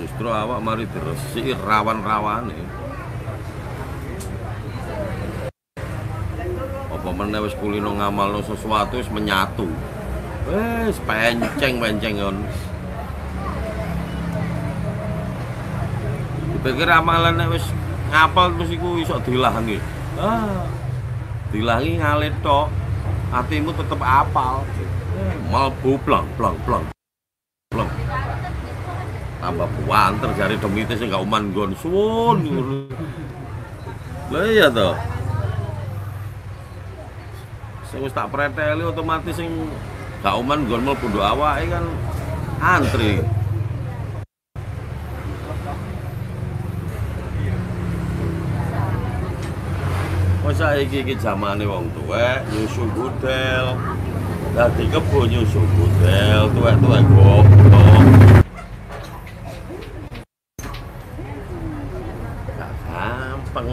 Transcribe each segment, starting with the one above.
Justru awak mari diresiki rawan-rawane. Apa meneh wis kulino ngamalno sesuatu wis menyatu. Wis penceng-penceng kon. Dipikir amalan nek wis ngapal terus iku iso dilangi. Dilangi ngalit tok. Atimu tetep apal. Mlebu plong. Tambah buanter jari demite sing gak uman nggon suwun. Lah iya to. Sing wis tak preteli otomatis sing gak uman nggon mlebu nduk awake kan antri. Masa iki zamane wong tuwek nyusu budel. Dadi kebo nyusu budel, tuwek-tuwek goblok. Gak gampang.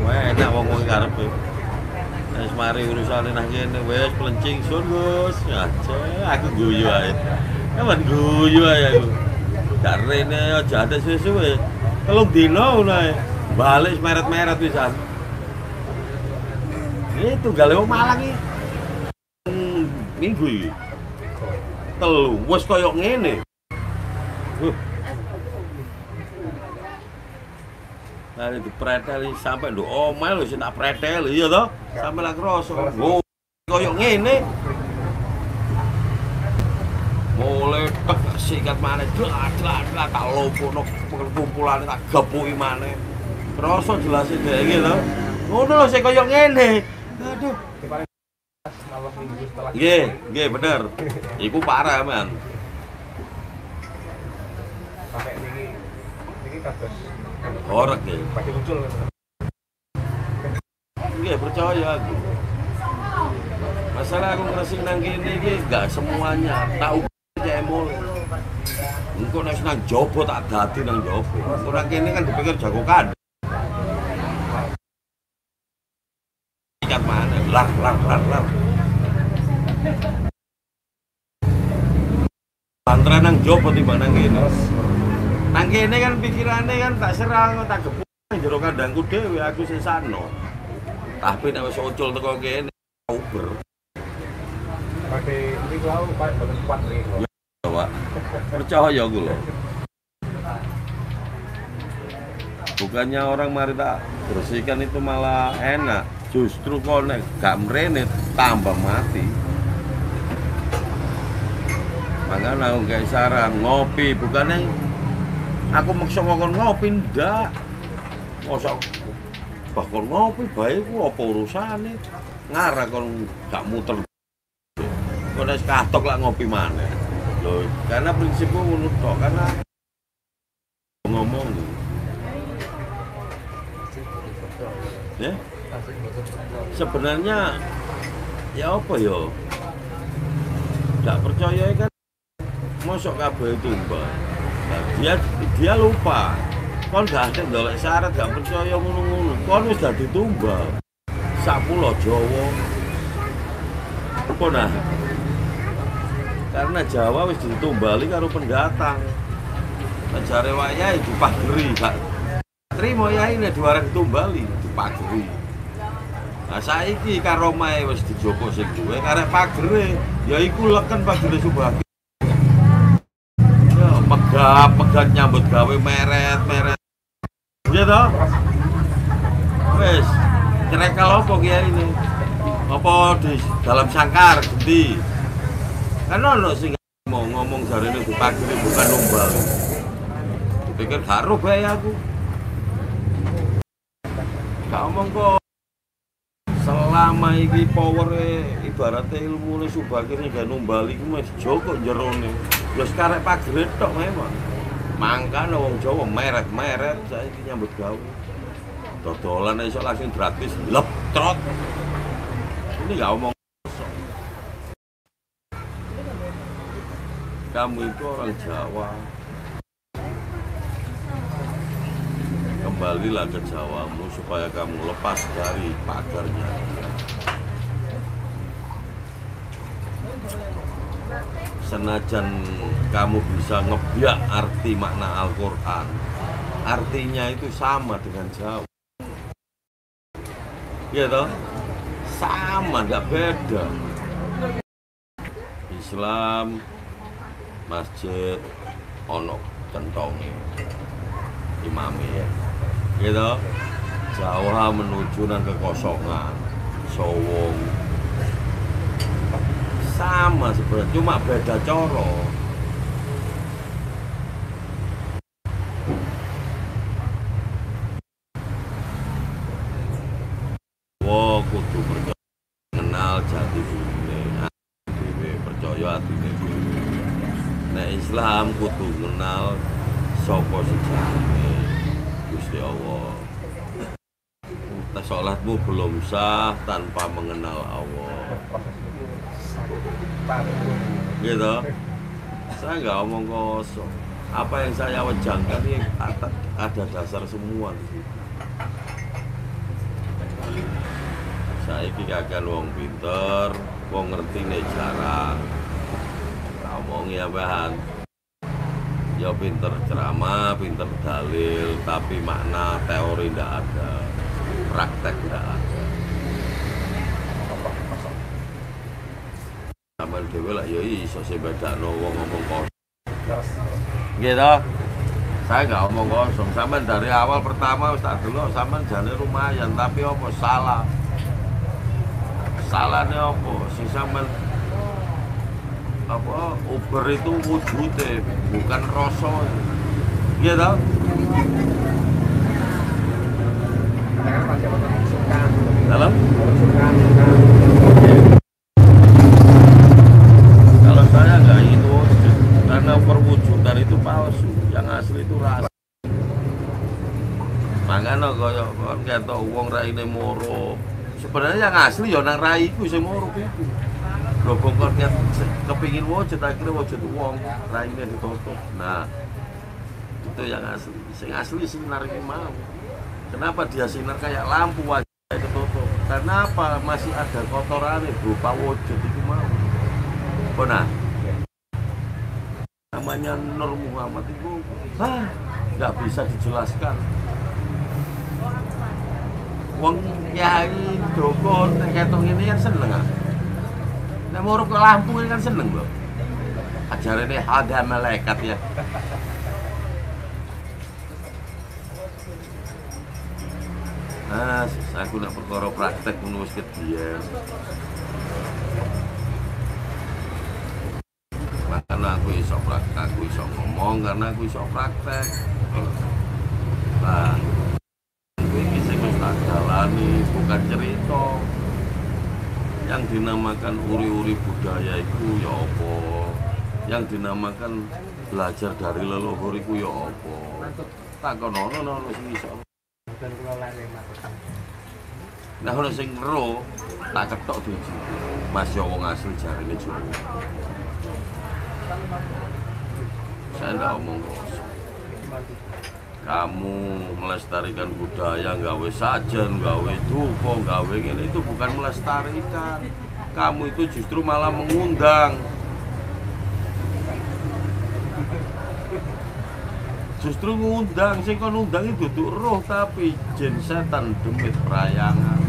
Enak wong-wong karepe. Wis mari urusane nang kene wis plencing sun, Gus. Aja aku guyu ae. Kapan guyu ae aku. Gak rene aja ada suwe-suwe. Telung dino ngono ae. Balik meret-meret pisan. Itu galeo Malang iki. Minggu iki. Telu wis koyo ngene. Lah dipreteli sampe nduk omah lho sing tak preteli ya toh. Sampe lak krasa. Oh, koyo ngene. Mulai tek sikat maneh dlak tak lompono perkumpulane tak gepuki maneh. Krasa jelas dhek iki lho. Ngono lho sing koyo ngene. Aduh. Nggih, bener. Iku parah, Man. Sampai niki kados Horek ya. pasti muncul. Nggih, percaya aku. Masalah aku ngeresing nang kene iki gak semuanya tahu cek mulai. Engko nek nang jobo tak dadi nang jobo. Engko nang kene kan dipikir jago kan. Ikat mana? Lar. Antara nang jopo timbang nang kene. Nang kene kan pikirane kan tak serang, tak gepuk nang jero kandangku dhewe aku sesano. Tapi nek wis ucul teko kene uber. Pasti niku aku boten kuat niku. Pak. Percaya aku lho. Bukannya orang mari tak bersihkan itu malah enak. Justru kok nek gak mrene tambah mati. Makanya aku kayak saran ngopi, bukannya aku maksa ngomong ngopi ndak. Mosok bakal ngopi baik apa urusane. Ngarah kon gak muter. Kok nek katok lak ngopi maneh. Loh, karena prinsipku ngono tok, karena ngomong. Ya. Sebenarnya ya apa ya? Gak percaya kan mosok kabeh tumbal. Nah, dia lupa. Kon gak ada ndolek syarat, gak percaya ngono-ngono. Kon wis dadi tumbal. Sak pulau Jawa. Apa nah? Karena Jawa wis ditumbali karo pendatang. Jare wayahe dipageri, gak trimo yae nek diwareng tumbali, dipageri. Nah saiki karo omahe wis dijoko sing duwe karek pagere, ya iku leken pagere Subagio. Ya megap nyambut gawe meret. Ya toh? Wis, cerekal opo kiai ini? Apa di dalam sangkar genti? Kan ono sing mau ngomong jarene dipageri bukan numbal. Dipikir karo bae aku. Gak omong kok. Selama iki power ibaratnya ilmu Subagio gak numbali iku mesti joko jerone. Wis karek pagere tok memang. Mangkane wong Jawa meret saiki nyambut gawe. Dodolan iso langsung gratis lep trot. Ini gak omong. Kamu itu orang Jawa. Kembalilah ke Jawamu supaya kamu lepas dari pagarnya. senajan kamu bisa ngebiak arti makna Al-Quran, artinya itu sama dengan Jawa. Iya toh? Sama, nggak beda. Islam, masjid, ono kentongi, imami ya. Gitu. Jawa menuju nang kekosongan, sowong. Sama sebenarnya, cuma beda coro. Wo kudu percaya kenal jati diri, percaya atine dhewe. Nek Islam kudu kenal sapa sejane Gusti Allah. Salatmu belum sah tanpa mengenal Allah. Gitu. Saya nggak omong kosong. Apa yang saya wejangkan ini ada dasar semua di situ. Saya kikakan wong pinter, wong ngerti nih cara ngomong ya bahan. Ya pinter ceramah, pinter dalil, tapi makna teori tidak ada, praktek tidak ada. Sampai dewe lah, ya iso sih bedakno wong ngomong kosong. Gitu. Saya nggak omong kosong. Sampai dari awal pertama wis tak delok sampean jane lumayan, tapi apa salah? Salahnya apa? Si sampean apa Uber itu wujudnya bukan rasa. Iya tau? Dalam? Kalau saya nggak itu, karena perwujudan itu palsu, yang asli itu rasa. Makanya kalau kata uang raine moro, sebenarnya yang asli ya nang raiku sing moro itu. Lho bongkar niat kepingin wujud akhirnya wujud uang raine ditutup. Nah, itu yang asli. Sing asli sinar ini mau. Kenapa dia sinar kayak lampu aja ditutup? Karena apa? Masih ada kotorannya berupa wujud itu mau. Nah, namanya Nur Muhammad itu nggak bisa dijelaskan. Wong kiai dokon ketok ini kan seneng ah. Nek moro ke lampu ini kan seneng loh. Ajarane ada malaikat ya. Aku nak perkara praktek ngono wis kedian. Makanya aku iso praktek, aku iso ngomong karena aku iso praktek. Nah, ini sing wis tak jalani bukan cerita. Yang dinamakan uri-uri budaya itu ya apa? Yang dinamakan belajar dari leluhur itu ya apa? Takon ono sing iso. Nah ono sing ero tak ketok diji. Mas yo wong asli jarine Jawa. Saya enggak omong kosong. Kamu melestarikan budaya, gawe sajen, gawe dupo, gawe gini, itu bukan melestarikan. Kamu itu justru malah mengundang. Justru ngundang, sing kon undang itu duduk roh tapi jin setan demit perayangan.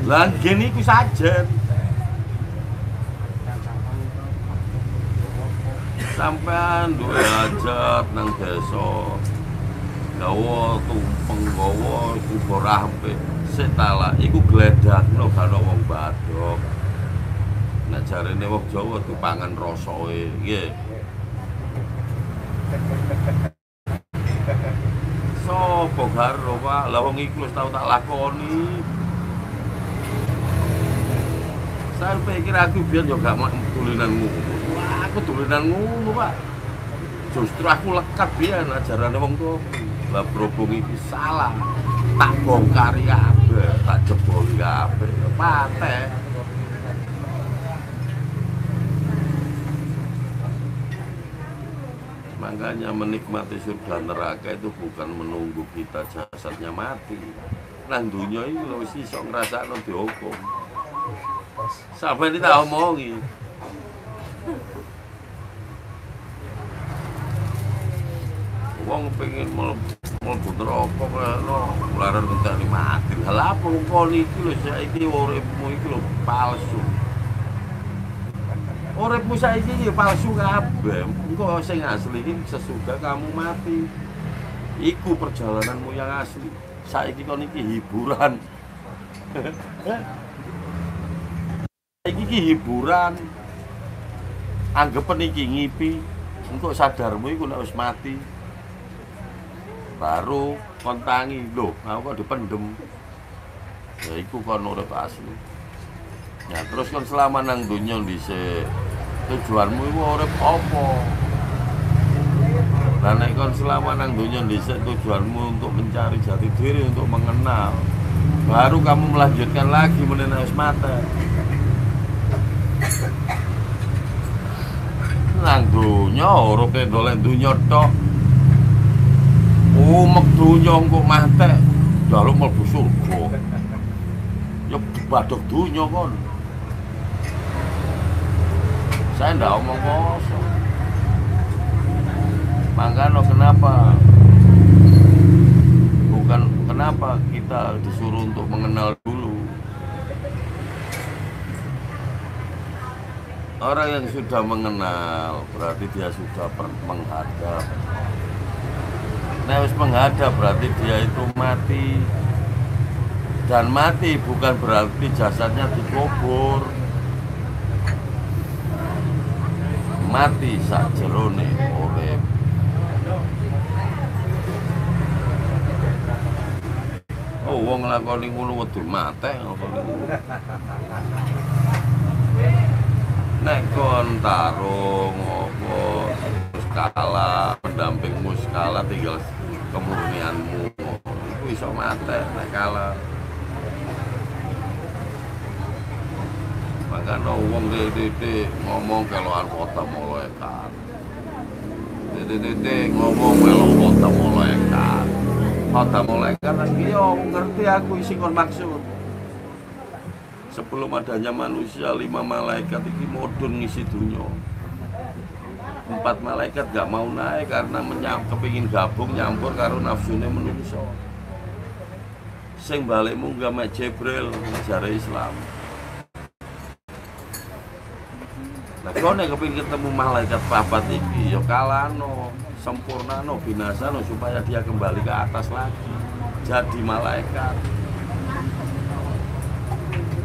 Lah gini ku sajen. Sampean duwe hajat nang desa. Gawa tumpeng gawa kubur rampe. Setala iku gledakno karo wong Badok. Nek jarene wong Jawa dipangan rasoe, nggih. Sopo karo Pak? Lah wong iku wis tau tak lakoni. Saya pikir aku biar juga gak tulinan ngono. Wah, aku tulinan ngono, Pak. Justru aku lekat biar ajaran wong tuwa. Lah berhubung iki salah. Tak bongkari kabeh, tak jeboli kabeh. Patek. Makanya menikmati surga neraka itu bukan menunggu kita jasadnya mati. nang dunya iki lho wis iso ngrasakno dihukum. Pas Sampe iki tak omongi. Wong pengen mlebu neraka kene laran ngenteni mati. Hal apa kon iki lho saiki uripmu iki lho palsu. Uripmu saiki iki palsu kabeh. Engko sing asli iki sesudah kamu mati. Iku perjalananmu yang asli. Saiki kon iki hiburan. Saiki iki hiburan. Anggepen iki ngipi. Engko sadarmu iku nek wis mati. Baru kon tangi, lho, aku kok dipendem. Ya iku kon urip asli. Ya terus kon selama nang donya dhisik tujuanmu iku urip apa? Lah nek kon selama nang donya dhisik tujuanmu untuk mencari jati diri, untuk mengenal, baru kamu melanjutkan lagi menena wis mate. Nang donya uripe golek donya tok. Mek dunya engko mate, njaluk mlebu surga. Ya badhok dunya kon. Saya ndak omong kosong. Makanya kenapa kita disuruh untuk mengenal dulu. Orang yang sudah mengenal berarti dia sudah menghadap. Nah, harus menghadap berarti dia itu mati. Dan mati bukan berarti jasadnya dikubur. Mati sajerone urip. Oh, wong nglakoni ngono wedi mate apa niku. Nek kon tarung apa terus kalah, pendampingmu kalah tinggal kemurnianmu. Iku iso mate nek kalah. Makanya wong dede ngomong keloan kota malaikat. Dede ngomong melo kota malaikat. Kota malaikat lagi yo ngerti aku isi kon maksud. Sebelum adanya manusia 5 malaikat iki modun ngisi dunya. 4 malaikat gak mau naik karena kepingin gabung nyampur karo nafsune menungso. Sing balik munggah mek Jibril jare Islam. Nah, kau nek kepingin ketemu malaikat papat iki, ya kalano, sempurnano, binasano supaya dia kembali ke atas lagi, jadi malaikat.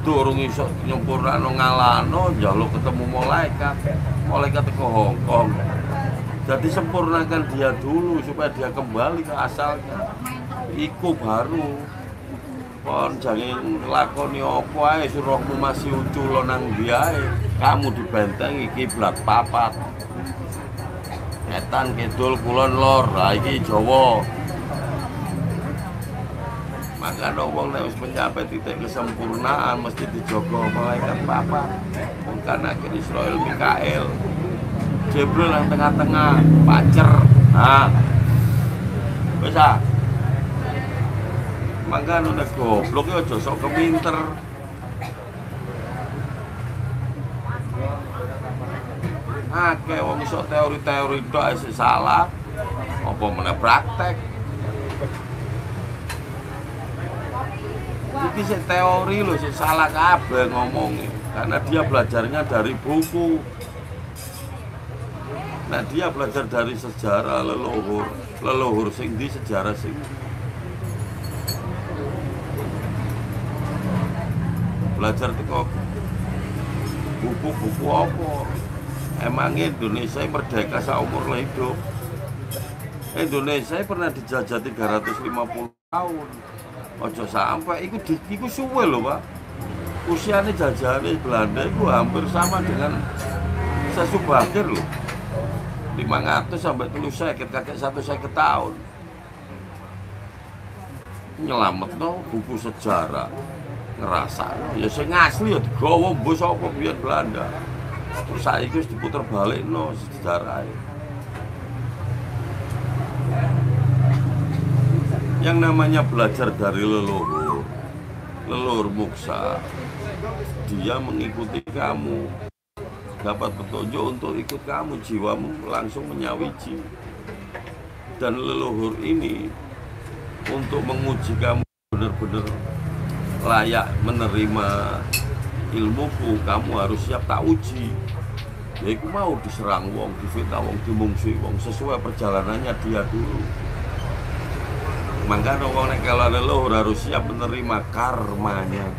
Durung iso nyempurnano ngalano, njaluk ketemu malaikat, malaikat teko Hongkong. Jadi sempurnakan dia dulu supaya dia kembali ke asalnya. Iku baru. Kon jangan lakoni apa ae suruhmu masih ucul nang ndi ae. Kamu dibentengi kiblat papat. Etan kidul kulon lor, ha iki Jawa. Maka wong nek wis mencapai titik kesempurnaan mesti dijogo malaikat papat. Bukan akhir Israel Mikael. Jibril yang tengah-tengah, pacer. Nah. Bisa. Maka udah goblok ya aja sok kepinter. Akeh wong iso teori-teori tok isih salah. Apa meneh praktek. Iki sing teori lho sing salah kabeh ngomongnya. Karena dia belajarnya dari buku. Nah dia belajar dari sejarah leluhur sing di sejarah sing belajar teko buku-buku apa. Emangnya Indonesia merdeka seumur hidup. Indonesia pernah dijajah 350 tahun. Ojo sampai iku suwe lho, Pak. Usianya jajahan Belanda itu hampir sama dengan Sesubakir loh. 500 sampai 350 kakek 150 tahun. Nyelametno buku sejarah. Ngerasa ya sing asli ya digawa mbok sapa biyen Belanda. Terus saiki wis diputer balikno sejarahe. Yang namanya belajar dari leluhur leluhur muksa, dia mengikuti kamu, dapat petunjuk untuk ikut kamu, jiwamu langsung menyawiji. Dan leluhur ini untuk menguji kamu benar-benar layak menerima ilmuku, kamu harus siap tak uji. Ya aku mau diserang wong, difitnah wong, dimungsuhi wong, sesuai perjalanannya dia dulu. Makanya wong nek kalau leluhur harus siap menerima karmanya.